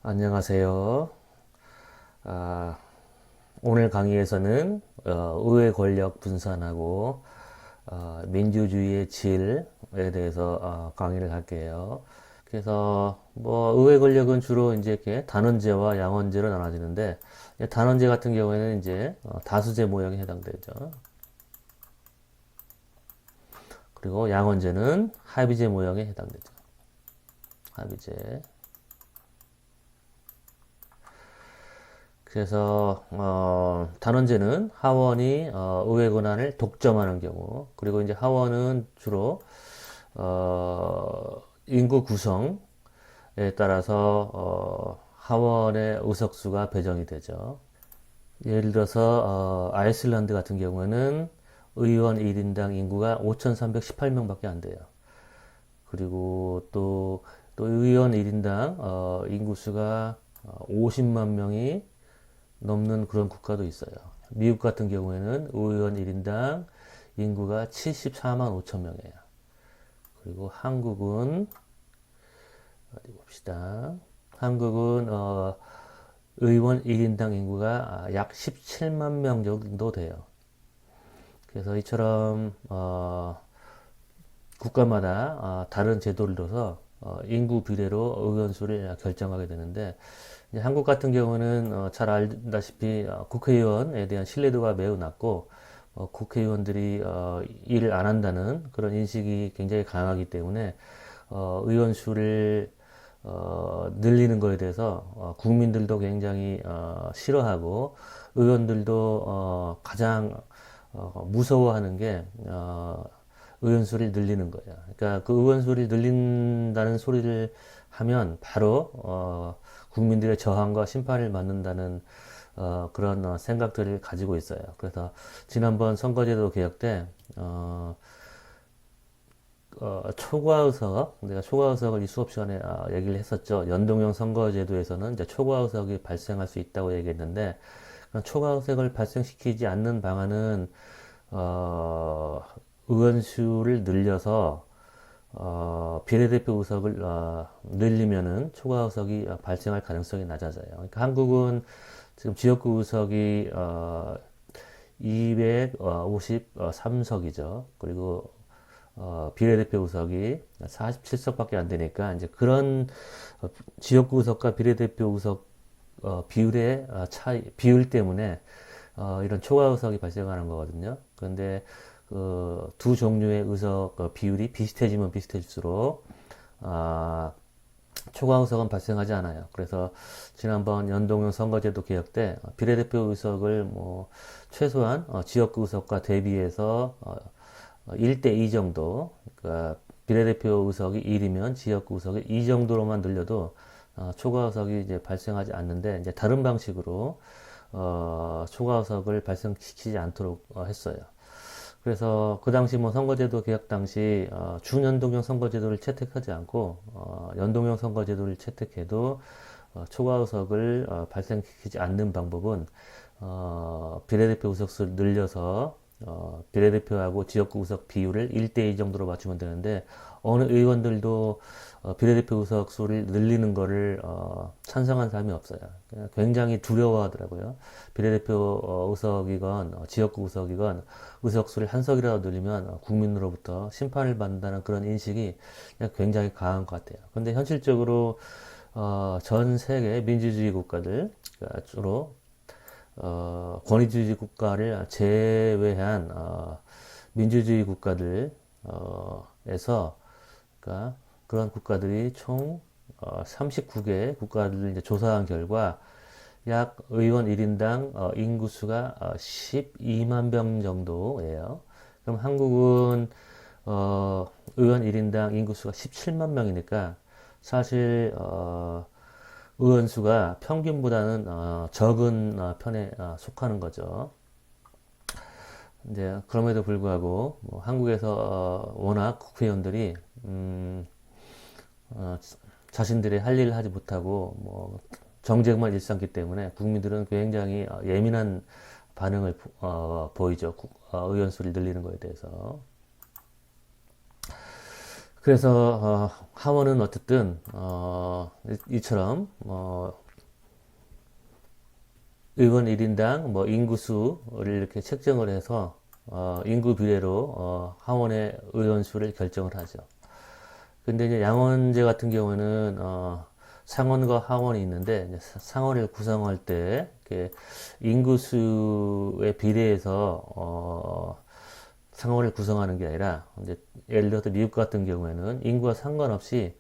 안녕하세요. 아, 오늘 강의에서는 의회 권력 분산하고 민주주의의 질에 대해서 강의를 할게요. 그래서 뭐 의회 권력은 주로 이제 이렇게 단원제와 양원제로 나눠지는데 단원제 같은 경우에는 이제 다수제 모형에 해당되죠. 그리고 양원제는 합의제 모형에 해당되죠. 합의제. 그래서 단원제는 하원이 의회 권한을 독점하는 경우, 그리고 이제 하원은 주로 인구 구성에 따라서 하원의 의석수가 배정이 되죠. 예를 들어서 아이슬란드 같은 경우에는 의원 1인당 인구가 5,318명밖에 안 돼요. 그리고 또 의원 1인당 인구수가 50만 명이 넘는 그런 국가도 있어요. 미국 같은 경우에는 의원 1인당 인구가 74만 5천 명이에요. 그리고 한국은 어디 봅시다. 한국은 의원 1인당 인구가 약 17만 명 정도 돼요. 그래서 이처럼 국가마다 다른 제도를 둬서 인구 비례로 의원 수를 결정하게 되는데 이제 한국 같은 경우는 잘 알다시피 국회의원에 대한 신뢰도가 매우 낮고 국회의원들이 일을 안 한다는 그런 인식이 굉장히 강하기 때문에 의원 수를 늘리는 거에 대해서 국민들도 굉장히 싫어하고 의원들도 가장 무서워하는 게 의원 수를 늘리는 거예요. 그러니까 그 의원 수를 늘린다는 소리를 하면 바로 국민들의 저항과 심판을 받는다는 그런 생각들을 가지고 있어요. 그래서 지난번 선거제도 개혁 때 초과의석, 내가 초과의석을 이 수업 시간에 얘기를 했었죠. 연동형 선거제도에서는 이제 초과의석이 발생할 수 있다고 얘기했는데 초과의석을 발생시키지 않는 방안은 어, 의원 수를 늘려서 비례대표 의석을 늘리면은 초과 의석이 발생할 가능성이 낮아져요. 그러니까 한국은 지금 지역구 의석이 253석이죠. 그리고 비례대표 의석이 47석밖에 안 되니까 이제 그런 지역구 의석과 비례대표 의석 비율의 차이, 비율 때문에 이런 초과 의석이 발생하는 거거든요. 그런데 그 두 종류의 의석 비율이 비슷해지면 비슷해질수록 초과 의석은 발생하지 않아요. 그래서 지난번 연동형 선거제도 개혁 때 비례대표 의석을 뭐 최소한 지역구 의석과 대비해서 1대2 정도, 그러니까 비례대표 의석이 1이면 지역구 의석이 2 정도로만 늘려도 초과 의석이 이제 발생하지 않는데 이제 다른 방식으로 초과 의석을 발생시키지 않도록 했어요. 그래서 그 당시 뭐 선거제도 개혁 당시 준연동형 선거제도를 채택하지 않고 연동형 선거제도를 채택해도 초과 의석을 발생시키지 않는 방법은 비례대표 의석수를 늘려서 비례대표하고 지역구 의석 비율을 1대2 정도로 맞추면 되는데 어느 의원들도 비례대표 의석 수를 늘리는 거를 찬성한 사람이 없어요. 굉장히 두려워하더라고요. 비례대표 의석이건 지역구 의석이건 의석수를 한 석이라도 늘리면 국민으로부터 심판을 받는다는 그런 인식이 굉장히 강한 것 같아요. 근데 현실적으로 전 세계 민주주의 국가들, 그러니까 주로 권위주의 국가를 제외한 민주주의 국가들에서 그러니까 그런 국가들이 총 39개 국가들을 이제 조사한 결과 약 의원 1인당 인구수가 12만 명 정도예요. 그럼 한국은 의원 1인당 인구수가 17만 명이니까 사실 의원 수가 평균보다는 적은 편에 속하는 거죠. 이제 그럼에도 불구하고 뭐 한국에서 워낙 국회의원들이 어, 자신들의 할 일을 하지 못하고 뭐 정쟁만 일삼기 때문에 국민들은 굉장히 예민한 반응을 보이죠. 의원 수를 늘리는 거에 대해서. 그래서 하원은 어쨌든 이처럼 의원 1인당 뭐 인구수를 이렇게 책정을 해서 인구 비례로 하원의 의원 수를 결정을 하죠. 근데 이제 양원제 같은 경우는 상원과 하원이 있는데 이제 상원을 구성할 때 이렇게 인구수에 비례해서 상원을 구성하는 게 아니라 이제 예를 들어서 미국 같은 경우에는 인구와 상관없이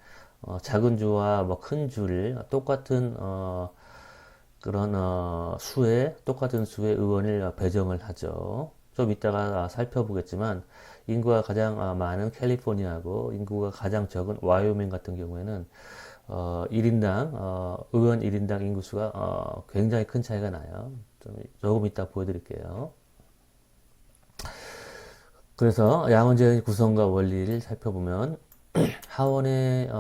작은 주와 뭐 큰 주를 똑같은 그런 수의 똑같은 수의 의원을 배정을 하죠. 좀 이따가 살펴보겠지만 인구가 가장 많은 캘리포니아하고 인구가 가장 적은 와이오밍 같은 경우에는 1인당 의원 1인당 인구수가 굉장히 큰 차이가 나요. 조금 이따 보여드릴게요. 그래서 양원제 구성과 원리를 살펴보면 하원의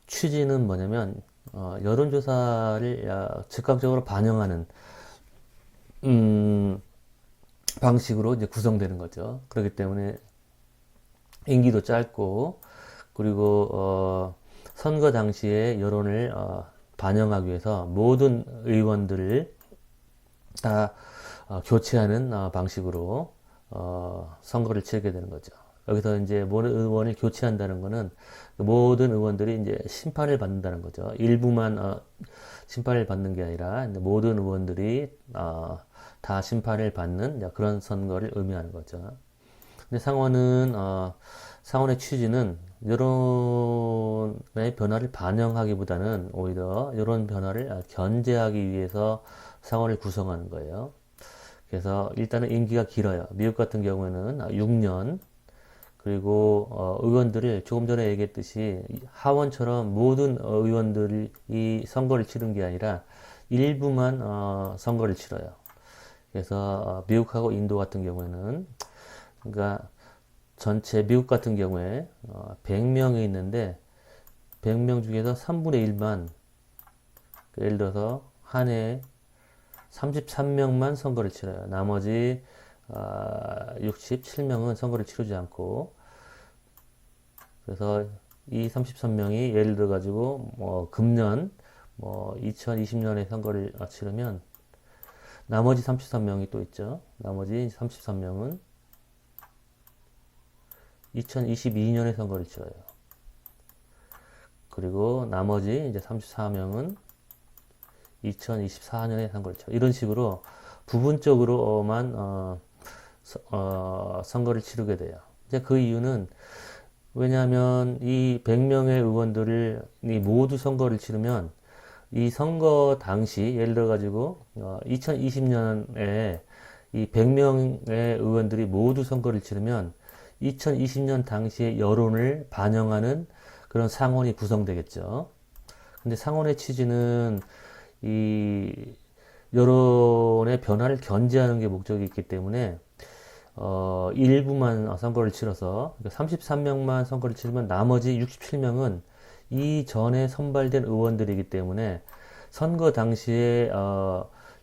취지는 뭐냐면 여론조사를 즉각적으로 반영하는 방식으로 이제 구성되는 거죠. 그렇기 때문에 임기도 짧고 그리고 선거 당시에 여론을 반영하기 위해서 모든 의원들을 다 교체하는 방식으로 선거를 치르게 되는 거죠. 여기서 이제 모든 의원을 교체한다는 것은 모든 의원들이 이제 심판을 받는다는 거죠. 일부만 심판을 받는 게 아니라 모든 의원들이 다 심판을 받는 그런 선거를 의미하는 거죠. 근데 상원의 취지는 여론의 변화를 반영하기보다는 오히려 여론 변화를 견제하기 위해서 상원을 구성하는 거예요. 그래서 일단은 임기가 길어요. 미국 같은 경우에는 6년, 그리고 의원들을 조금 전에 얘기했듯이 하원처럼 모든 의원들이 선거를 치른 게 아니라 일부만 선거를 치러요. 그래서 미국하고 인도 같은 경우에는 그러니까 전체 미국 같은 경우에 100명이 있는데 100명 중에서 3분의 1만 예를 들어서 한 해에 33명만 선거를 치러요. 나머지 67명은 선거를 치르지 않고 그래서 이 33명이 예를 들어 가지고 뭐 금년 뭐 2020년에 선거를 치르면 나머지 33명이 또 있죠. 나머지 33명은 2022년에 선거를 치러요. 그리고 나머지 이제 34명은 2024년에 선거를 치러요. 이런 식으로 부분적으로만 선거를 치르게 돼요. 이제 그 이유는 왜냐하면 이 100명의 의원들이 모두 선거를 치르면 이 선거 당시 예를 들어 가지고 2020년에 이 100명의 의원들이 모두 선거를 치르면 2020년 당시의 여론을 반영하는 그런 상원이 구성되겠죠. 근데 상원의 취지는 이 여론의 변화를 견제하는 게 목적이 있기 때문에 일부만 선거를 치러서 33명만 선거를 치르면 나머지 67명은 이전에 선발된 의원들이기 때문에 선거 당시에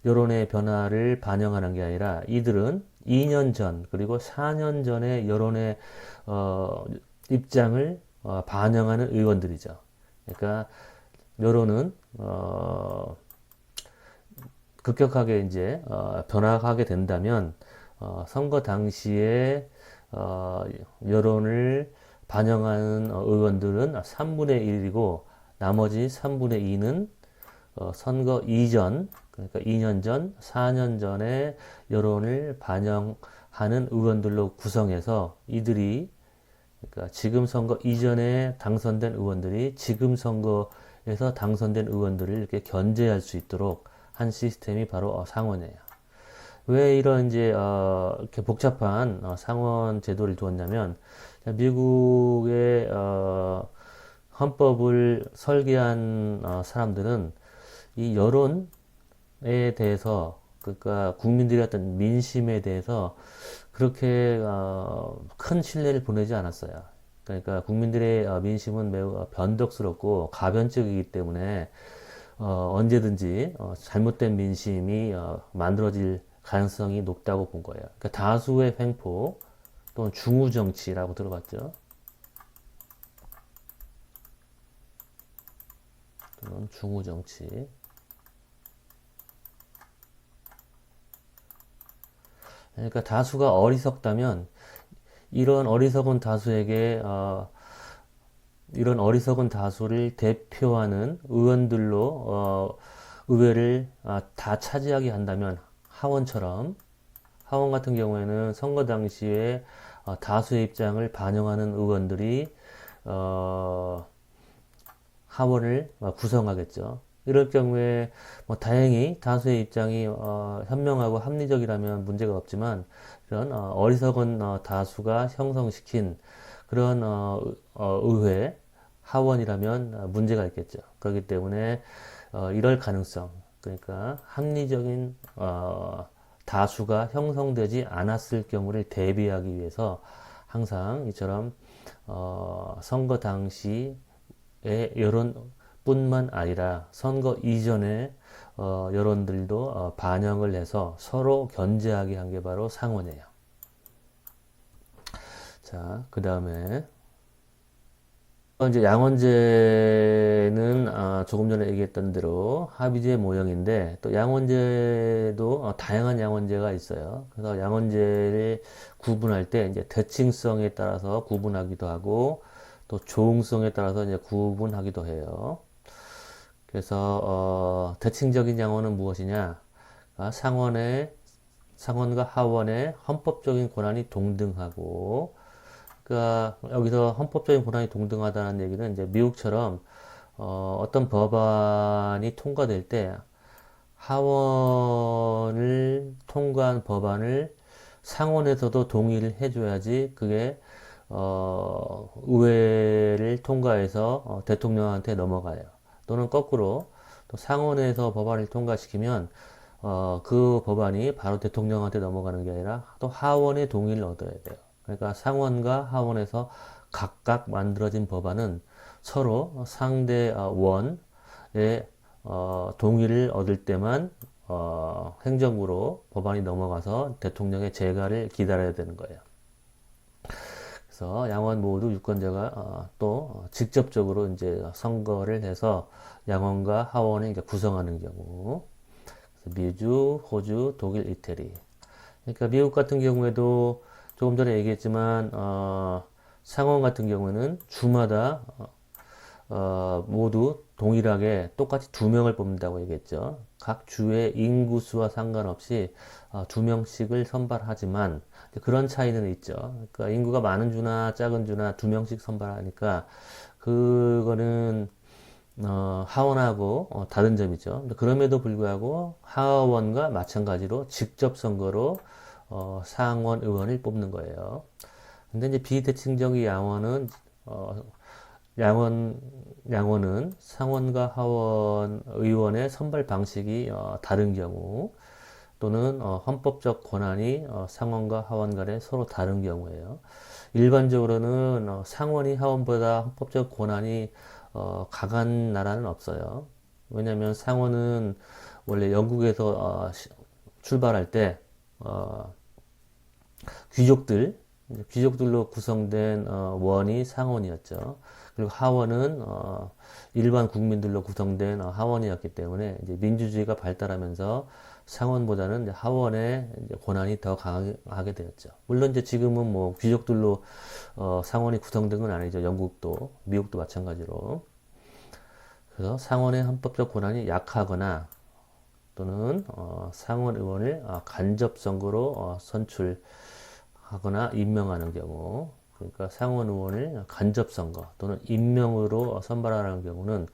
여론의 변화를 반영하는 게 아니라 이들은 2년 전 그리고 4년 전의 여론의 입장을 반영하는 의원들이죠. 그러니까 여론은 급격하게 이제 변화하게 된다면 선거 당시에 여론을 반영하는 의원들은 3분의 1이고 나머지 3분의 2는 선거 이전 그러니까 2년 전, 4년 전에 여론을 반영하는 의원들로 구성해서 이들이 그러니까 지금 선거 이전에 당선된 의원들이 지금 선거에서 당선된 의원들을 이렇게 견제할 수 있도록 한 시스템이 바로 상원이에요. 왜 이런 이제 이렇게 복잡한 상원 제도를 두었냐면 미국의 헌법을 설계한 사람들은 이 여론에 대해서 그러니까 국민들의 어떤 민심에 대해서 그렇게 큰 신뢰를 보내지 않았어요. 그러니까 국민들의 민심은 매우 변덕스럽고 가변적이기 때문에 언제든지 잘못된 민심이 만들어질 가능성이 높다고 본 거예요. 그러니까 다수의 횡포 또는 중우정치라고 들어봤죠. 또는 중후정치. 그러니까 다수가 어리석다면 이런 어리석은 다수에게 이런 어리석은 다수를 대표하는 의원들로 의회를 다 차지하게 한다면 하원 같은 경우에는 선거 당시에 다수의 입장을 반영하는 의원들이 하원을 구성하겠죠. 이럴 경우에 뭐 다행히 다수의 입장이 현명하고 합리적이라면 문제가 없지만 이런 어리석은 다수가 형성시킨 그런 의회 하원이라면 문제가 있겠죠. 그렇기 때문에 이럴 가능성, 그러니까 합리적인 다수가 형성되지 않았을 경우를 대비하기 위해서 항상 이처럼 선거 당시의 여론뿐만 아니라 선거 이전에 여론들도 반영을 해서 서로 견제하게 한 게 바로 상원이에요. 자, 그 다음에 이제 양원제는 조금 전에 얘기했던 대로 합의제 모형인데 또 양원제도 다양한 양원제가 있어요. 그래서 양원제를 구분할 때 이제 대칭성에 따라서 구분하기도 하고 또 조응성에 따라서 이제 구분하기도 해요. 그래서 대칭적인 양원은 무엇이냐? 상원과 하원의 헌법적인 권한이 동등하고 그러니까 여기서 헌법적인 권한이 동등하다는 얘기는 이제 미국처럼 어떤 법안이 통과될 때 하원을 통과한 법안을 상원에서도 동의를 해줘야지 그게 의회를 통과해서 대통령한테 넘어가요. 또는 거꾸로 또 상원에서 법안을 통과시키면 그 법안이 바로 대통령한테 넘어가는 게 아니라 또 하원의 동의를 얻어야 돼요. 그러니까 상원과 하원에서 각각 만들어진 법안은 서로 상대 원의 동의를 얻을 때만 행정부로 법안이 넘어가서 대통령의 재가를 기다려야 되는 거예요. 그래서 양원 모두 유권자가 또 직접적으로 이제 선거를 해서 양원과 하원을 이제 구성하는 경우. 미주, 호주, 독일, 이태리. 그러니까 미국 같은 경우에도 조금 전에 얘기했지만 상원 같은 경우는 주마다 모두 동일하게 똑같이 2명을 뽑는다고 얘기했죠. 각 주의 인구수와 상관없이 2명씩을 선발하지만 그런 차이는 있죠. 그러니까 인구가 많은 주나 작은 주나 2명씩 선발하니까 그거는 하원하고 다른 점이죠. 그럼에도 불구하고 하원과 마찬가지로 직접 선거로 상원 의원을 뽑는 거예요. 근데 이제 비대칭적인 양원은 상원과 하원 의원의 선발 방식이 다른 경우 또는 헌법적 권한이 상원과 하원 간에 서로 다른 경우예요. 일반적으로는 상원이 하원보다 헌법적 권한이 강한 나라는 없어요. 왜냐하면 상원은 원래 영국에서 출발할 때 귀족들로 구성된 원이 상원이었죠. 그리고 하원은 일반 국민들로 구성된 하원이었기 때문에 이제 민주주의가 발달하면서 상원보다는 이제 하원의 이제 권한이 더 강하게 되었죠. 물론 이제 지금은 뭐 귀족들로 상원이 구성된 건 아니죠. 영국도 미국도 마찬가지로. 그래서 상원의 헌법적 권한이 약하거나 또는 상원 의원을 간접 선거로 선출하거나 임명하는 경우, 그러니까 상원 의원을 간접 선거 또는 임명으로 선발하는 경우는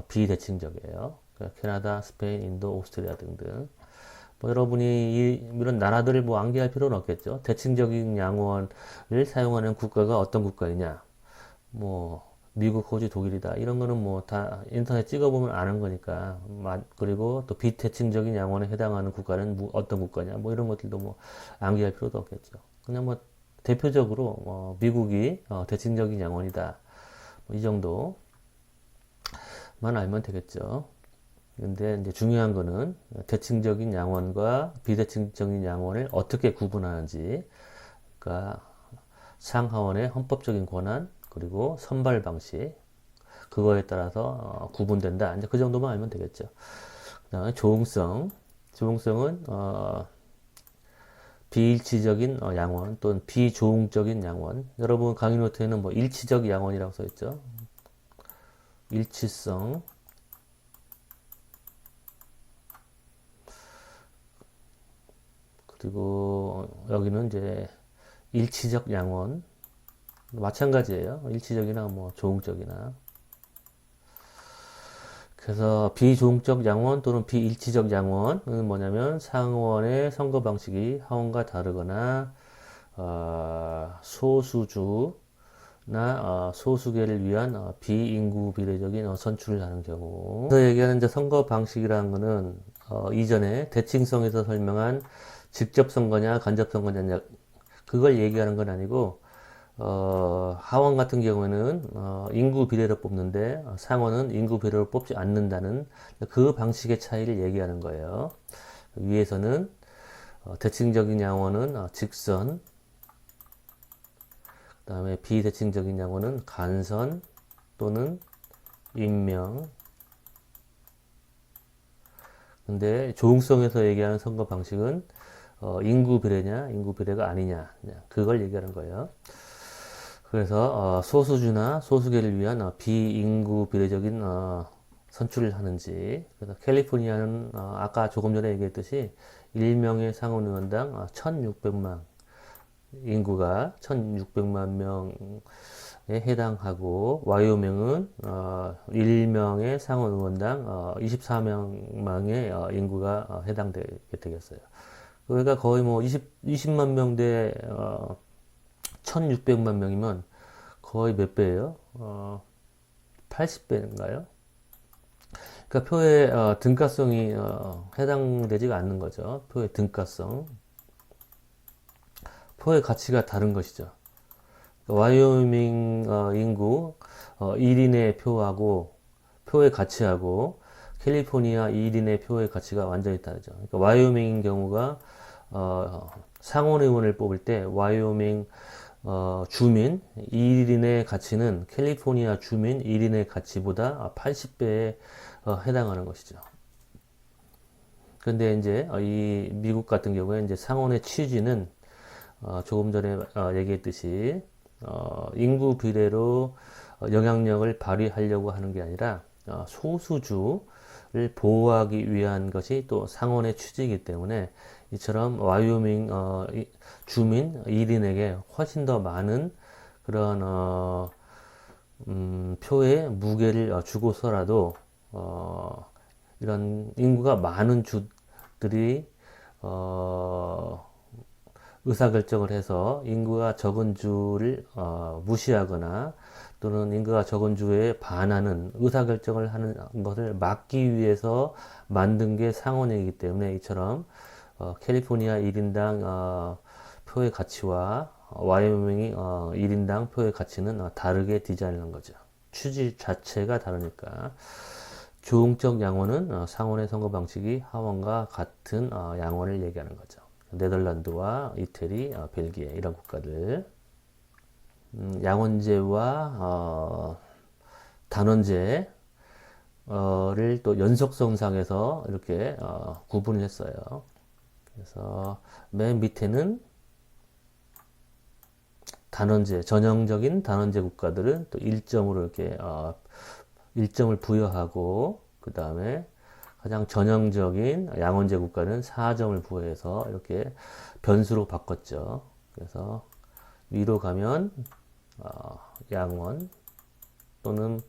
비대칭적이에요. 그러니까 캐나다, 스페인, 인도, 오스트리아 등등. 뭐 여러분이 이런 나라들을 뭐 암기할 필요는 없겠죠. 대칭적인 양원을 사용하는 국가가 어떤 국가이냐? 뭐 미국, 호주, 독일이다. 이런 거는 뭐 다 인터넷 찍어보면 아는 거니까. 그리고 또 비대칭적인 양원에 해당하는 국가는 어떤 국가냐. 뭐 이런 것들도 뭐 암기할 필요도 없겠죠. 그냥 뭐 대표적으로 미국이 대칭적인 양원이다. 뭐이 정도만 알면 되겠죠. 근데 이제 중요한 거는 대칭적인 양원과 비대칭적인 양원을 어떻게 구분하는지. 그러니까 상하원의 헌법적인 권한, 그리고 선발 방식, 그거에 따라서 구분된다. 이제 그 정도만 알면 되겠죠. 그다음에 조응성. 조응성은 비일치적인 양원 또는 비조응적인 양원. 여러분 강의 노트에는 뭐 일치적 양원이라고 써 있죠. 일치성. 그리고 여기는 이제 일치적 양원. 마찬가지예요. 일치적이나 뭐 조응적이나. 그래서 비조응적 양원 또는 비일치적 양원은 뭐냐면 상원의 선거 방식이 하원과 다르거나 소수주나 소수계를 위한 비인구 비례적인 선출을 하는 경우. 그래서 얘기하는 이제 선거 방식이라는 거는 이전에 대칭성에서 설명한 직접 선거냐 간접 선거냐 그걸 얘기하는 건 아니고 하원 같은 경우에는 인구 비례로 뽑는데 상원은 인구 비례로 뽑지 않는다는 그 방식의 차이를 얘기하는 거예요. 위에서는 대칭적인 양원은 직선, 그 다음에 비대칭적인 양원은 간선 또는 임명. 근데 조응성에서 얘기하는 선거 방식은 인구 비례냐, 인구 비례가 아니냐, 그걸 얘기하는 거예요. 그래서 소수주나 소수계를 위한 비인구 비례적인 선출을 하는지. 그래서 캘리포니아는 아까 조금 전에 얘기했듯이 1명의 상원의원당 1600만 인구가 1600만 명에 해당하고 와이오밍은 1명의 상원의원당 24명의 인구가 해당되게 되겠어요. 그러니까 거의 뭐 20만 명대 1600만 명이면 거의 몇 배예요? 80배인가요? 그러니까 표의 등가성이 해당되지가 않는 거죠. 표의 등가성. 표의 가치가 다른 것이죠. 와이오밍 인구 1인의 표하고 표의 가치하고 캘리포니아 1인의 표의 가치가 완전히 다르죠. 그러니까 와이오밍 경우가 상원의원을 뽑을 때 와이오밍 주민 1인의 가치는 캘리포니아 주민 1인의 가치보다 80배에 해당하는 것이죠. 근데 이제 이 미국 같은 경우에 이제 상원의 취지는 조금 전에 얘기했듯이 인구 비례로 영향력을 발휘하려고 하는 게 아니라 소수주를 보호하기 위한 것이 또 상원의 취지이기 때문에 이처럼 와이오밍 주민 1인에게 훨씬 더 많은 그런 표의 무게를 주고서라도 이런 인구가 많은 주들이 의사결정을 해서 인구가 적은 주를 무시하거나 또는 인구가 적은 주에 반하는 의사결정을 하는 것을 막기 위해서 만든 게 상원이기 때문에 이처럼 캘리포니아 1인당 표의 가치와 와이오밍이 1인당 표의 가치는 다르게 디자인한 거죠. 취지 자체가 다르니까. 조응적 양원은 상원의 선거 방식이 하원과 같은 양원을 얘기하는 거죠. 네덜란드와 이태리, 벨기에 이런 국가들. 양원제와 단원제를 또 연속성상에서 이렇게 구분을 했어요. 그래서 맨 밑에는 단원제, 전형적인 단원제 국가들은 또 1점으로 이렇게 1점을 부여하고 그 다음에 가장 전형적인 양원제 국가는 4점을 부여해서 이렇게 변수로 바꿨죠. 그래서 위로 가면 양원 또는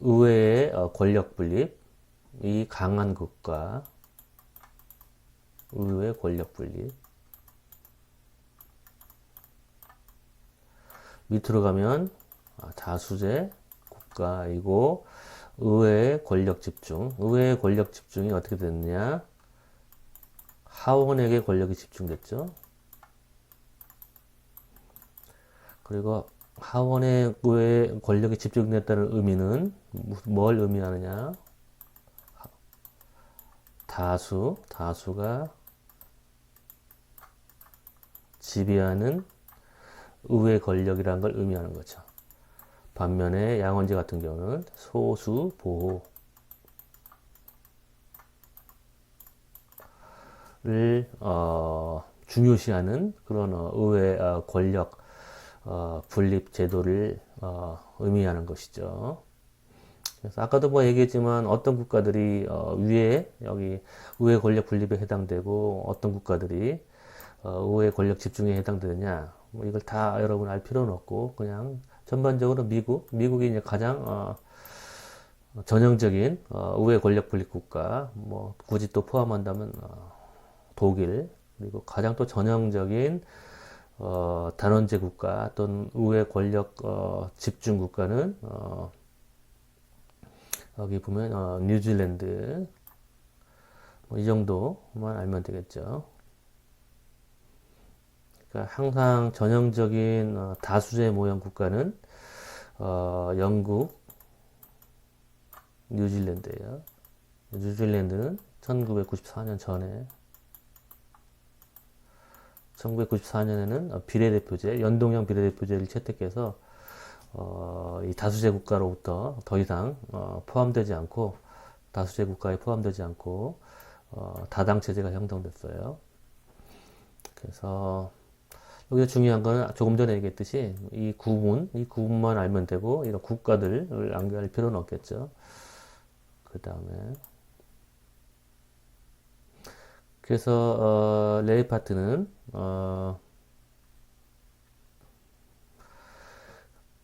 의회의 권력 분립이 강한 국가, 의회 권력 분립. 밑으로 가면 다수제 국가이고 의회의 권력 집중. 의회의 권력 집중이 어떻게 됐느냐? 하원에게 권력이 집중됐죠. 그리고 하원의 의회에 권력이 집중됐다는 의미는 뭘 의미하느냐? 다수가 지배하는 의회 권력이라는 걸 의미하는 거죠. 반면에 양원지 같은 경우는 소수 보호를 중요시하는 그런 의회 권력 분립 제도를 의미하는 것이죠. 그래서 아까도 뭐 얘기했지만 어떤 국가들이 위에 여기 의회 권력 분립에 해당되고 어떤 국가들이 의회 권력 집중에 해당되느냐 뭐 이걸 다 여러분 알 필요는 없고 그냥 전반적으로 미국이 이제 가장 전형적인 의회 권력 분립 국가 뭐 굳이 또 포함한다면 독일 그리고 가장 또 전형적인 단원제 국가 또는 의회 권력 집중 국가는 여기 보면 뉴질랜드 뭐이 정도만 알면 되겠죠. 그러니까 항상 전형적인 다수제 모형 국가는 영국, 뉴질랜드예요. 뉴질랜드는 1994년 전에 1994년에는 비례대표제, 연동형 비례대표제를 채택해서 이 다수제 국가로부터 더 이상 포함되지 않고 다수제 국가에 포함되지 않고 다당 체제가 형성됐어요. 그래서 여기서 중요한 거는 조금 전에 얘기했듯이 이 구분만 알면 되고 이런 국가들을 암기할 필요는 없겠죠. 그 다음에 그래서 레이 파트는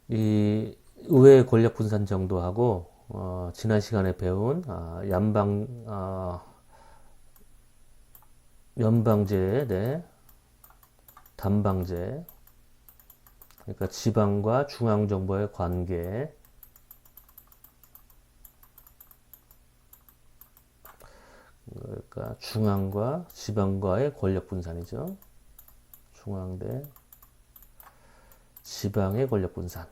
이 의회 권력 분산 정도하고 지난 시간에 배운 연방제 대 단방제 그러니까 지방과 중앙 정부의 관계 그러니까 중앙과 지방과의 권력 분산이죠. 중앙 대 지방의 권력 분산.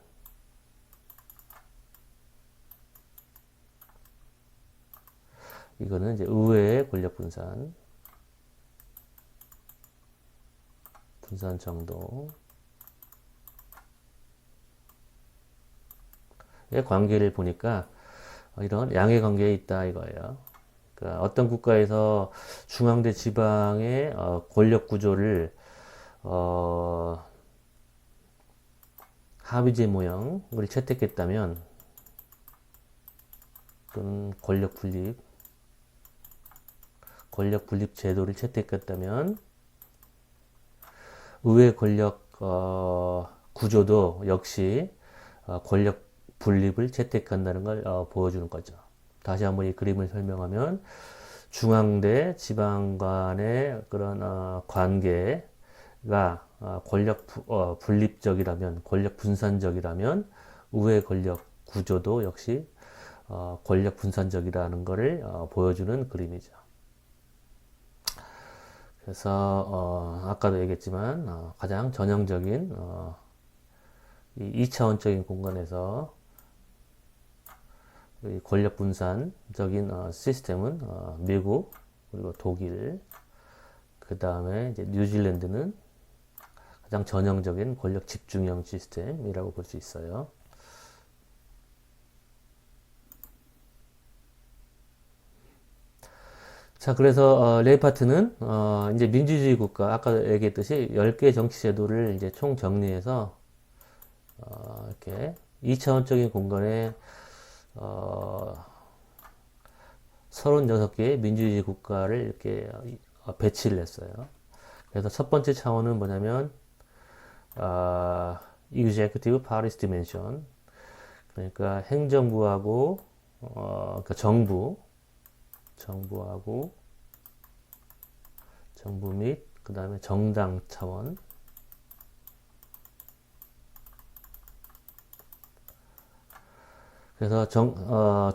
이거는 이제 의회의 권력 분산 정도의 관계를 보니까 이런 양의 관계에 있다 이거예요. 그러니까 어떤 국가에서 중앙 대 지방의 권력 구조를 합의제 모형을 채택했다면 또는 권력 분립 제도를 채택했다면 의회 권력 구조도 역시 권력 분립을 채택한다는 걸 보여주는 거죠. 다시 한번 이 그림을 설명하면 중앙 대 지방 간의 그런 관계가 권력 분립적이라면 권력 분산적이라면 의회 권력 구조도 역시 권력 분산적이라는 것을 보여주는 그림이죠. 그래서 아까도 얘기했지만 가장 전형적인 이 2차원적인 공간에서 이 권력 분산적인 시스템은 미국 그리고 독일 그 다음에 이제 뉴질랜드는 가장 전형적인 권력 집중형 시스템이라고 볼 수 있어요. 자, 그래서 레이 파트는 이제 민주주의 국가 아까 얘기했듯이 10개 정치 제도를 이제 총 정리해서 이렇게 2차원적인 공간에 36개의 민주주의 국가를 이렇게 배치를 했어요. 그래서 첫 번째 차원은 뭐냐면 Executive Powers Dimension 그러니까 행정부하고 그러니까 정부하고 정부 및 그 다음에 정당 차원 그래서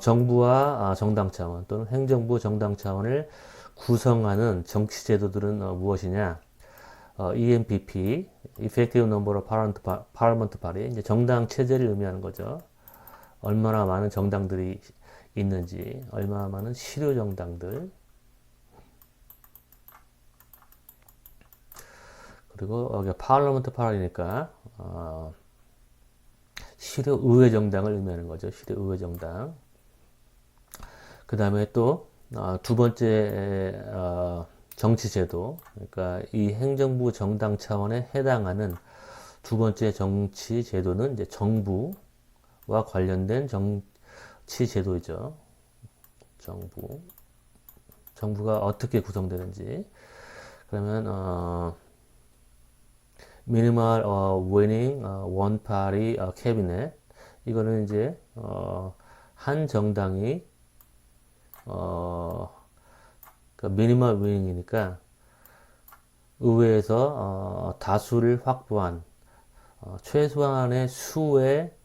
정부와 정당 차원 또는 행정부 정당 차원을 구성하는 정치 제도들은 무엇이냐 ENPP Effective Number of Parliament Party 이제 정당 체제를 의미하는 거죠. 얼마나 많은 정당들이 있는지 얼마나 많은 실효 정당들 그리고 여기 파르먼트 파리니까 실효 의회 정당을 의미하는 거죠. 실효 의회 정당. 그 다음에 또 두 번째 정치 제도, 그러니까 이 행정부 정당 차원에 해당하는 두 번째 정치 제도는 이제 정부와 관련된 정치 제도이죠. 정부가 어떻게 구성되는지. 그러면 minimal winning one party cabinet, 이거는 이제 한 정당이 그 minimal winning이니까 의회에서 다수를 확보한 최소한의 수의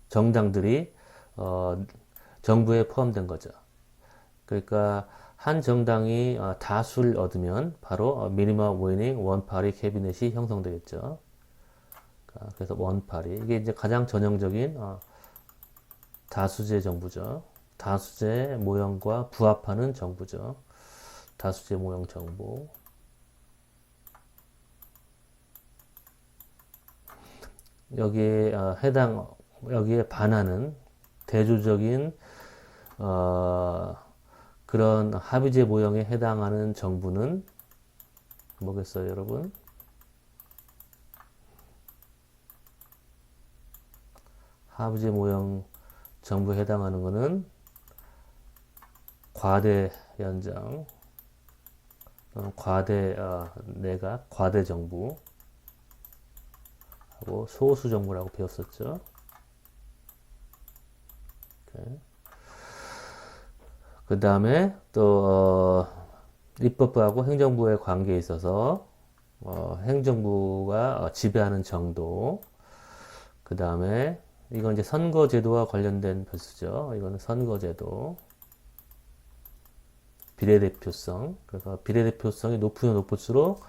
정당들이 정부에 포함된 거죠. 그러니까 한 정당이 다수를 얻으면 바로 미니멈 위닝 원파리 캐비넷이 형성되겠죠. 그래서 원파리, 이게 이제 가장 전형적인 다수제 정부죠. 다수제 모형과 부합하는 정부죠. 다수제 모형 정부. 여기에 반하는 대조적인 그런 합의제 모형에 해당하는 정부는 뭐겠어요, 여러분? 합의제 모형 정부에 해당하는 것은 과대 연정, 과대 내각, 과대 정부 하고 소수 정부라고 배웠었죠. 그 다음에 또 입법부하고 행정부의 관계에 있어서 행정부가 지배하는 정도. 그 다음에 이건 이제 선거제도와 관련된 변수죠. 이거는 선거제도. 비례대표성. 그래서 비례대표성이 높으면 높을수록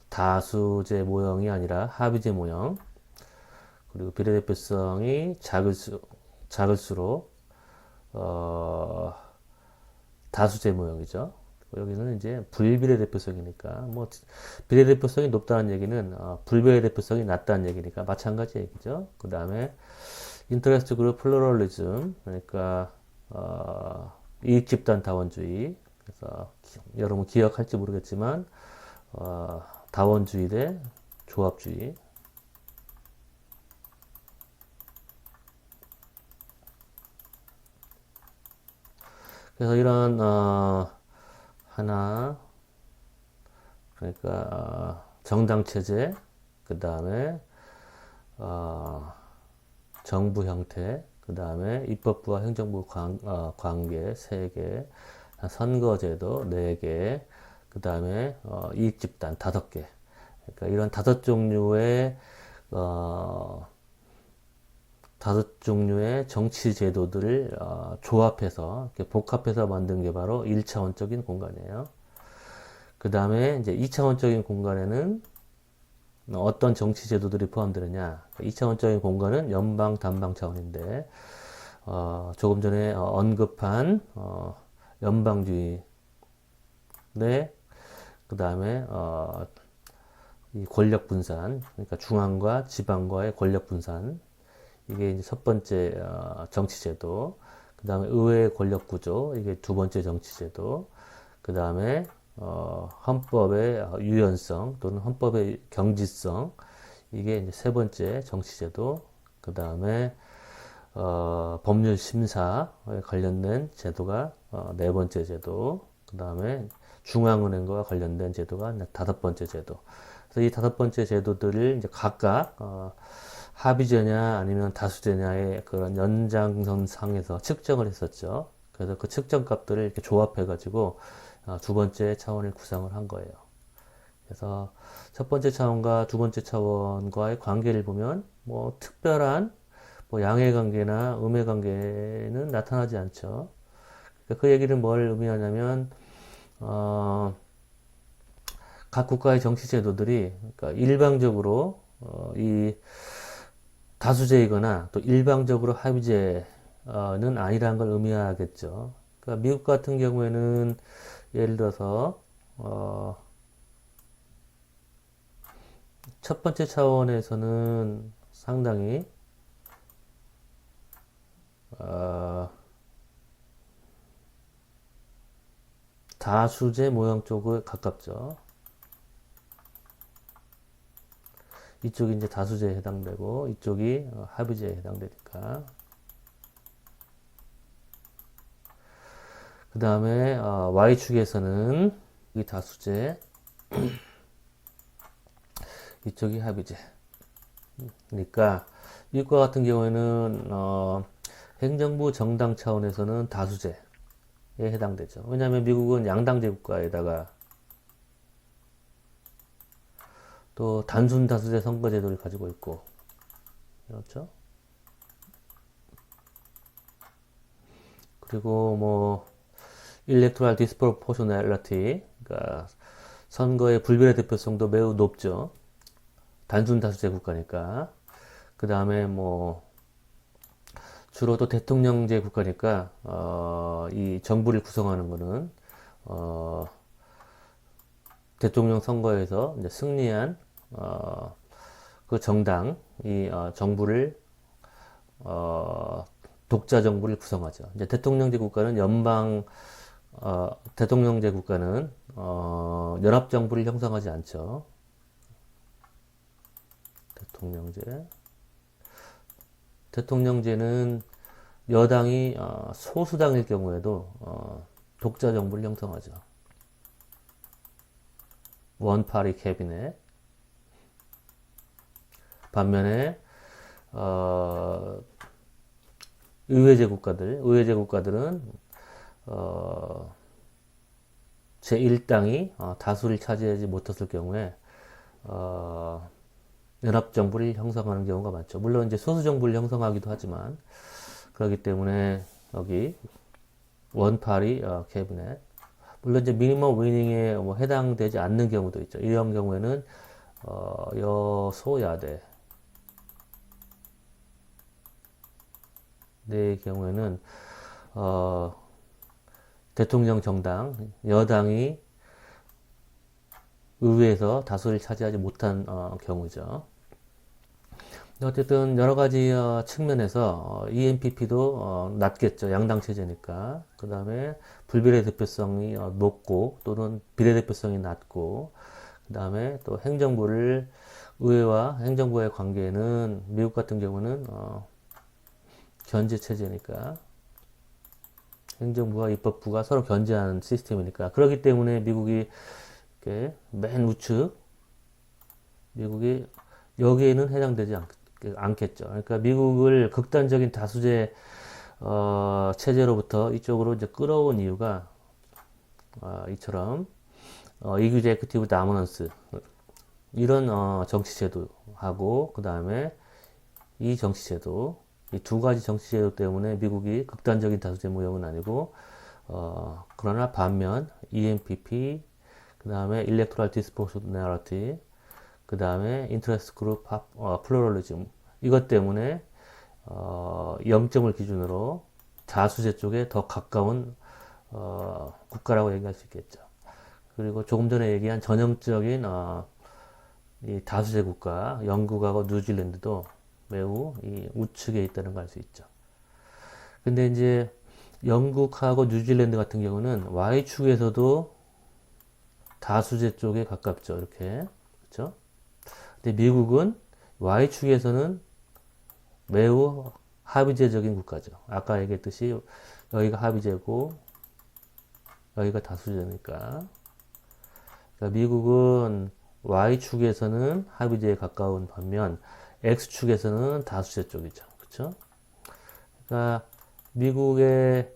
다수제 모형이 아니라 합의제 모형. 그리고 비례대표성이 작을수록 다수제 모형이죠. 여기는 이제 불비례대표성이니까, 뭐 비례대표성이 높다는 얘기는 불비례대표성이 낮다는 얘기니까 마찬가지 얘기죠. 그 다음에 인터레스트 그룹 플루럴리즘, 그러니까 이익집단 다원주의. 그래서 여러분 기억할지 모르겠지만 다원주의 대 조합주의. 그래서 이런 하나, 그러니까 정당 체제, 그 다음에 정부 형태, 그 다음에 입법부와 행정부 관계 3개, 선거제도 4개, 그 다음에 이익집단 5개. 그러니까 이런 5종류의 정치 제도들을 조합해서 이렇게 복합해서 만든 게 바로 1차원적인 공간이에요. 그 다음에 이제 2차원적인 공간에는 어떤 정치 제도들이 포함되느냐. 2차원적인 공간은 연방 단방 차원인데 조금 전에 언급한 연방주의 네, 그 다음에 이 권력 분산, 그러니까 중앙과 지방과의 권력 분산, 이게 이제 첫 번째 정치제도. 그 다음에 의회의 권력 구조, 이게 두 번째 정치제도. 그 다음에 헌법의 유연성 또는 헌법의 경지성, 이게 이제 세 번째 정치제도. 그 다음에 법률 심사에 관련된 제도가 네 번째 제도. 그 다음에 중앙은행과 관련된 제도가 5번째 제도. 그래서 이 5번째 제도들을 이제 각각 합의제냐 아니면 다수제냐의 그런 연장선 상에서 측정을 했었죠. 그래서 그 측정 값들을 이렇게 조합해 가지고 두 번째 차원을 구성을 한 거예요. 그래서 첫 번째 차원과 두 번째 차원과의 관계를 보면 뭐 특별한 뭐 양해 관계나 음해 관계는 나타나지 않죠. 그 얘기는 뭘 의미하냐면 각 국가의 정치 제도들이 그러니까 일방적으로 이 다수제이거나 또 일방적으로 합의제는 아니라는 걸 의미하겠죠. 그러니까 미국 같은 경우에는 예를 들어서 첫 번째 차원에서는 상당히 어, 다수제 모형 쪽에 가깝죠. 이쪽이 이제 다수제에 해당되고 이쪽이 합의제에 해당되니까. 그 다음에 Y축에서는 이 다수제, 이쪽이 합의제. 그러니까 이과 같은 경우에는 행정부 정당 차원에서는 다수제에 해당되죠. 왜냐하면 미국은 양당제 국가에다가 또 단순 다수제 선거제도를 가지고 있고, 그렇죠? 그리고 뭐 electoral disproportionality, 그러니까 선거의 불변의 대표성도 매우 높죠. 단순 다수제 국가니까. 그 다음에 뭐 주로 또 대통령제 국가니까 이 정부를 구성하는 거는 대통령 선거에서 이제 승리한 그 정당이 정부를 독자 정부를 구성하죠. 이제 대통령제 국가는 대통령제 국가는 연합 정부를 형성하지 않죠. 대통령제는 여당이 소수당일 경우에도 독자 정부를 형성하죠. 원파리 캐비넷. 반면에 의회제 국가들은 제1당이 다수를 차지하지 못했을 경우에 연합정부를 형성하는 경우가 많죠. 물론 이제 소수정부를 형성하기도 하지만 그렇기 때문에 여기 원파리 캐비넷, 물론 이제 미니멈 위닝에 뭐 해당되지 않는 경우도 있죠. 이런 경우에는 여소야대 의 경우에는 대통령 정당 여당이 의회에서 다수를 차지하지 못한 경우죠. 어쨌든 여러 가지 측면에서 ENPP도 낮겠죠. 양당 체제니까. 그 다음에 불비례 대표성이 높고 또는 비례대표성이 낮고, 그 다음에 또 의회와 행정부의 관계는 미국 같은 경우는 견제 체제니까 행정부와 입법부가 서로 견제하는 시스템이니까, 그렇기 때문에 미국이 이렇게 맨 우측, 미국이 여기에는 해당되지 않겠죠. 그러니까 미국을 극단적인 다수제 체제로부터 이쪽으로 이제 끌어온 이유가 이처럼 이규제크티브 다모넌스 이런 정치제도하고, 그 다음에 이 정치제도, 이 두 가지 정치제도 때문에 미국이 극단적인 다수제 모형은 아니고 그러나 반면 ENPP, 그 다음에 Electoral Disproportionality, 그 다음에 Interest Group Pluralism, 이것 때문에 0점을 기준으로 다수제 쪽에 더 가까운 국가라고 얘기할 수 있겠죠. 그리고 조금 전에 얘기한 전형적인 이 다수제 국가, 영국하고 뉴질랜드도 매우 이 우측에 있다는 걸 알 수 있죠. 근데 이제 영국하고 뉴질랜드 같은 경우는 Y축에서도 다수제 쪽에 가깝죠. 이렇게. 그렇죠? 근데 미국은 Y축에서는 매우 합의제적인 국가죠. 아까 얘기했듯이 여기가 합의제고 여기가 다수제니까. 그러니까 미국은 Y축에서는 합의제에 가까운 반면 X축에서는 다수제 쪽이죠. 그렇죠? 그러니까 미국의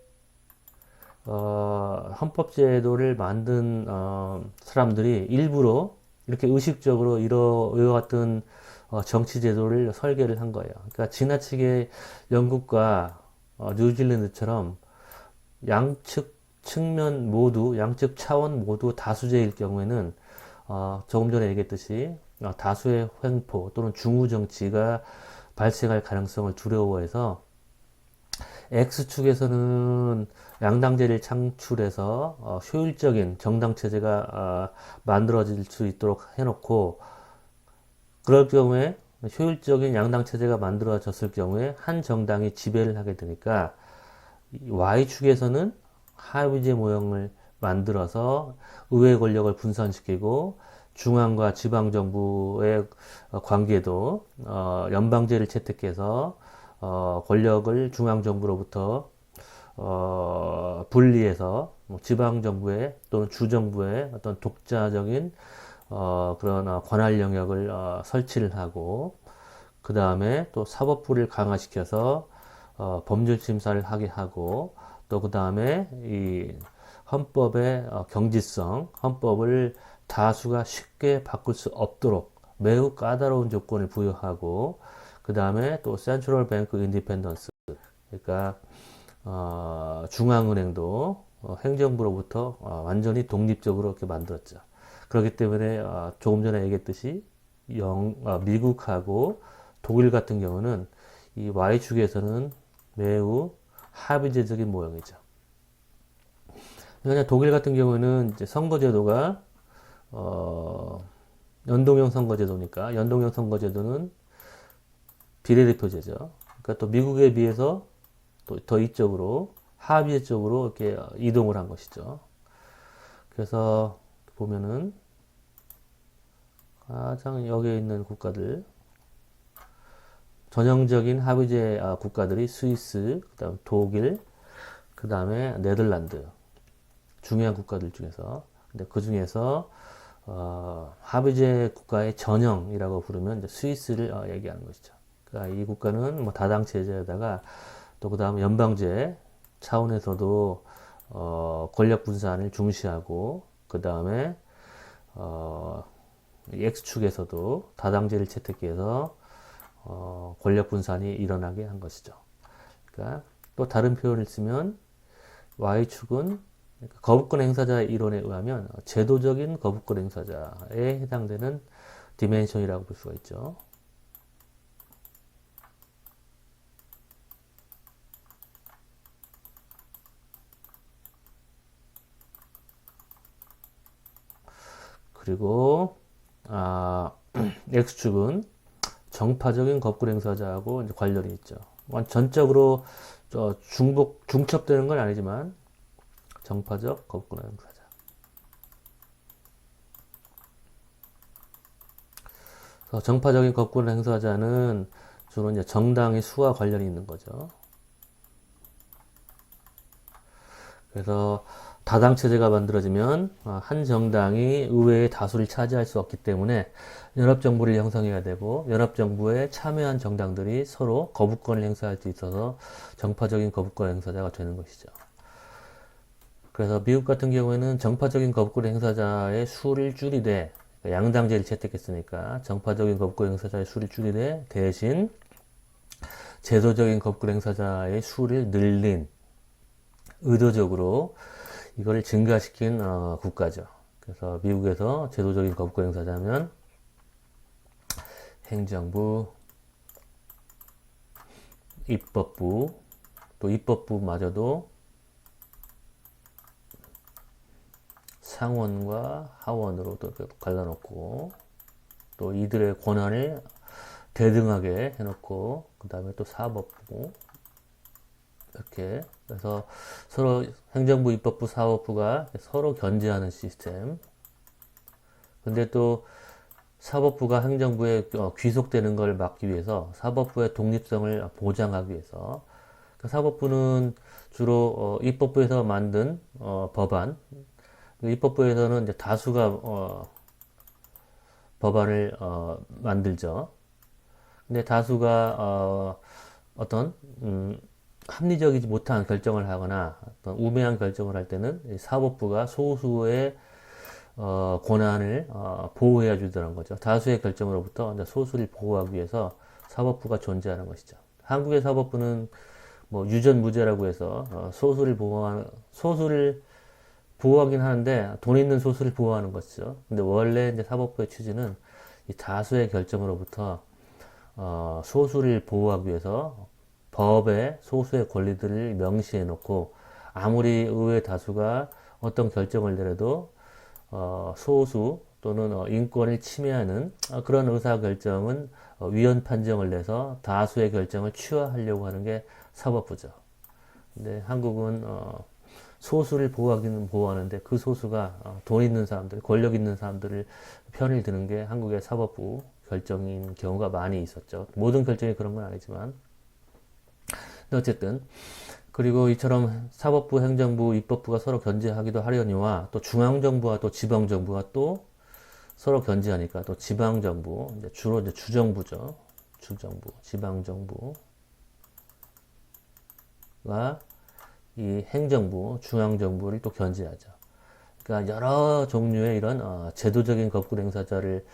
헌법제도를 만든 사람들이 일부러 이렇게 의식적으로 이와 같은 정치제도를 설계를 한 거예요. 그러니까 지나치게 영국과 뉴질랜드처럼 양측 측면 모두, 양측 차원 모두 다수제일 경우에는 조금 전에 얘기했듯이 다수의 횡포 또는 중우 정치가 발생할 가능성을 두려워해서 X축에서는 양당제를 창출해서 효율적인 정당 체제가 만들어질 수 있도록 해놓고, 그럴 경우에 효율적인 양당 체제가 만들어졌을 경우에 한 정당이 지배를 하게 되니까 Y축에서는 하위제 모형을 만들어서 의회 권력을 분산시키고 중앙과 지방 정부의 관계도 연방제를 채택해서 권력을 중앙 정부로부터 분리해서 뭐 지방 정부의 또는 주 정부의 어떤 독자적인 그런 관할 영역을 설치를 하고 그 다음에 또 사법부를 강화시켜서 법률 심사를 하게 하고 또 그 다음에 이 헌법의 경지성, 헌법을 다수가 쉽게 바꿀 수 없도록 매우 까다로운 조건을 부여하고 그 다음에 또 센트럴 뱅크 인디펜던스 그러니까 중앙은행도 행정부로부터 완전히 독립적으로 이렇게 만들었죠. 그렇기 때문에 조금 전에 얘기했듯이 미국하고 독일 같은 경우는 이 Y축에서는 매우 합의제적인 모형이죠. 그러니까 독일 같은 경우는 이제 선거제도가 연동형 선거제도니까 연동형 선거제도는 비례대표제죠. 그러니까 또 미국에 비해서 또 더 이쪽으로 합의제 쪽으로 이렇게 이동을 한 것이죠. 그래서 보면은 가장 여기에 있는 국가들 전형적인 합의제 국가들이 스위스, 그다음 독일, 그다음에 네덜란드 중요한 국가들 중에서 근데 그 중에서 합의제 국가의 전형이라고 부르면 이제 스위스를 얘기하는 것이죠. 그러니까 이 국가는 뭐 다당 체제에다가 또 그다음 연방제 차원에서도 권력 분산을 중시하고 그 다음에 X축에서도 다당제를 채택해서 권력 분산이 일어나게 한 것이죠. 그러니까 또 다른 표현을 쓰면 Y축은 거부권 행사자 이론에 의하면 제도적인 거부권 행사자에 해당되는 디멘션이라고 볼 수가 있죠. 그리고 X축은 정파적인 거부권 행사자하고 이제 관련이 있죠. 전적으로 중첩되는 건 아니지만 정파적 거부권 행사자. 그래서 정파적인 거부권 행사자는 주로 이제 정당의 수와 관련이 있는 거죠. 그래서 다당 체제가 만들어지면 한 정당이 의회의 다수를 차지할 수 없기 때문에 연합정부를 형성해야 되고 연합정부에 참여한 정당들이 서로 거부권을 행사할 수 있어서 정파적인 거부권 행사자가 되는 것이죠. 그래서 미국 같은 경우에는 정파적인 거부권 행사자의 수를 줄이되 양당제를 채택했으니까 정파적인 거부권 행사자의 수를 줄이되 대신 제도적인 거부권 행사자의 수를 늘린 의도적으로 이걸 증가시킨 국가죠. 그래서 미국에서 제도적인 거부권 행사자면 행정부, 입법부, 또 입법부마저도 상원과 하원으로 또 갈라놓고 또 이들의 권한을 대등하게 해놓고 그 다음에 또 사법부 이렇게 그래서 서로 행정부, 입법부, 사법부가 서로 견제하는 시스템. 근데 또 사법부가 행정부에 귀속되는 걸 막기 위해서 사법부의 독립성을 보장하기 위해서 그 사법부는 주로 입법부에서 만든 법안. 입법부에서는 이제 다수가 법안을 만들죠. 근데 다수가 어떤 합리적이지 못한 결정을 하거나 어떤 우매한 결정을 할 때는 사법부가 소수의 권한을 보호해 주더라는 거죠. 다수의 결정으로부터 소수를 보호하기 위해서 사법부가 존재하는 것이죠. 한국의 사법부는 뭐 유전무죄라고 해서 소수를 보호하긴 하는데 돈 있는 소수를 보호하는 것이죠. 근데 원래 이제 사법부의 취지는 이 다수의 결정으로부터 소수를 보호하기 위해서 법에 소수의 권리들을 명시해 놓고 아무리 의회 다수가 어떤 결정을 내려도 소수 또는 인권을 침해하는 그런 의사결정은 위헌 판정을 내서 다수의 결정을 취하하려고 하는 게 사법부죠. 근데 한국은 소수를 보호하기는 보호하는데 그 소수가 돈 있는 사람들, 권력 있는 사람들을 편을 드는 게 한국의 사법부 결정인 경우가 많이 있었죠. 모든 결정이 그런 건 아니지만. 근데 어쨌든 그리고 이처럼 사법부, 행정부, 입법부가 서로 견제하기도 하려니와 또 중앙정부와 또 지방정부가 또 서로 견제하니까 또 지방정부, 이제 주로 이제 주정부죠. 주정부, 지방정부가 이 행정부, 중앙정부를 또 견제하죠. 그러니까 여러 종류의 이런 제도적인 거부 행사자를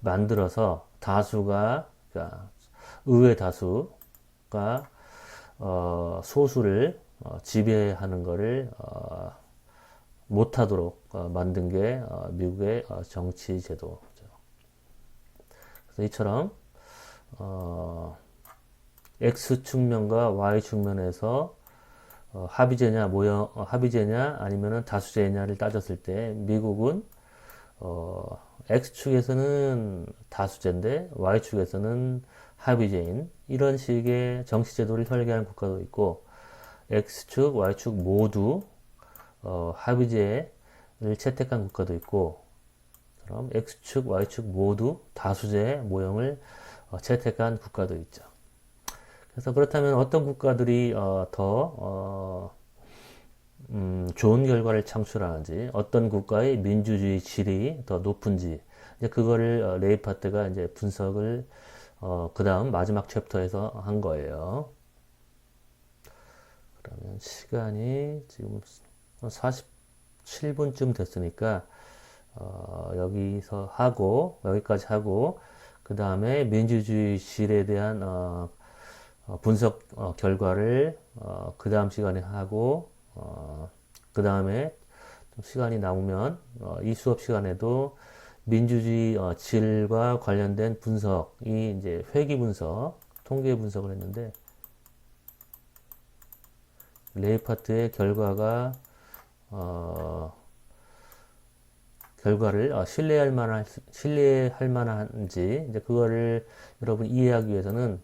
만들어서 다수가, 그러니까 의회 다수가 소수를 지배하는 것을 못하도록 만든 게 미국의 정치 제도죠. 그래서 이처럼 X 측면과 Y 측면에서 합의제냐 합의제냐 아니면은 다수제냐를 따졌을 때 미국은 X축에서는 다수제인데 Y축에서는 합의제인 이런 식의 정치제도를 설계하는 국가도 있고 X축, Y축 모두 합의제를 채택한 국가도 있고 그럼 X축, Y축 모두 다수제 모형을 채택한 국가도 있죠. 그래서 그렇다면 어떤 국가들이 더 좋은 결과를 창출하는지, 어떤 국가의 민주주의 질이 더 높은지, 이제 그거를 레이파트가 이제 분석을 그 다음 마지막 챕터에서 한 거예요. 그러면 시간이 지금 47분쯤 됐으니까 여기서 하고 여기까지 하고 그 다음에 민주주의 질에 대한 분석 결과를 그 다음 시간에 하고 그 다음에 시간이 남으면 이 수업 시간에도 민주주의 질과 관련된 분석이 이제 회귀 분석, 통계 분석을 했는데 레이파트의 결과가 결과를 신뢰할 만한지 이제 그거를 여러분 이해하기 위해서는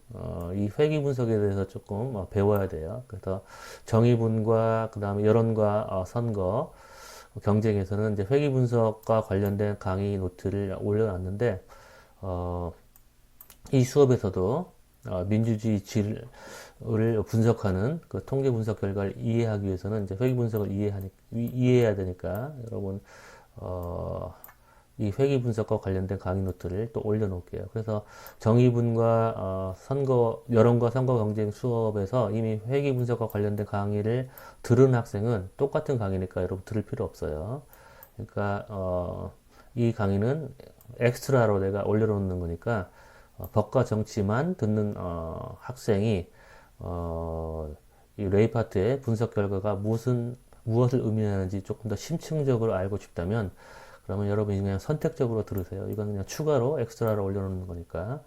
이 회귀 분석에 대해서 조금 배워야 돼요. 그래서 정의분과 그 다음에 여론과 선거 경쟁에서는 이제 회귀 분석과 관련된 강의 노트를 올려놨는데 이 수업에서도 민주주의 질을 분석하는 그 통계 분석 결과를 이해하기 위해서는 이제 회귀 분석을 이해해야 되니까 여러분 이 회귀 분석과 관련된 강의 노트를 또 올려놓을게요. 그래서 정의분과 여론과 선거 경쟁 수업에서 이미 회귀 분석과 관련된 강의를 들은 학생은 똑같은 강의니까 여러분 들을 필요 없어요. 그러니까 이 강의는 엑스트라로 내가 올려놓는 거니까 법과 정치만 듣는 학생이 이 레이파트의 분석 결과가 무엇을 의미하는지 조금 더 심층적으로 알고 싶다면 그러면 여러분이 그냥 선택적으로 들으세요. 이건 그냥 추가로 엑스트라로 올려놓는 거니까.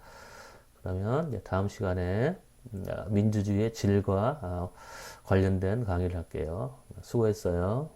그러면 다음 시간에 민주주의의 질과 관련된 강의를 할게요. 수고했어요.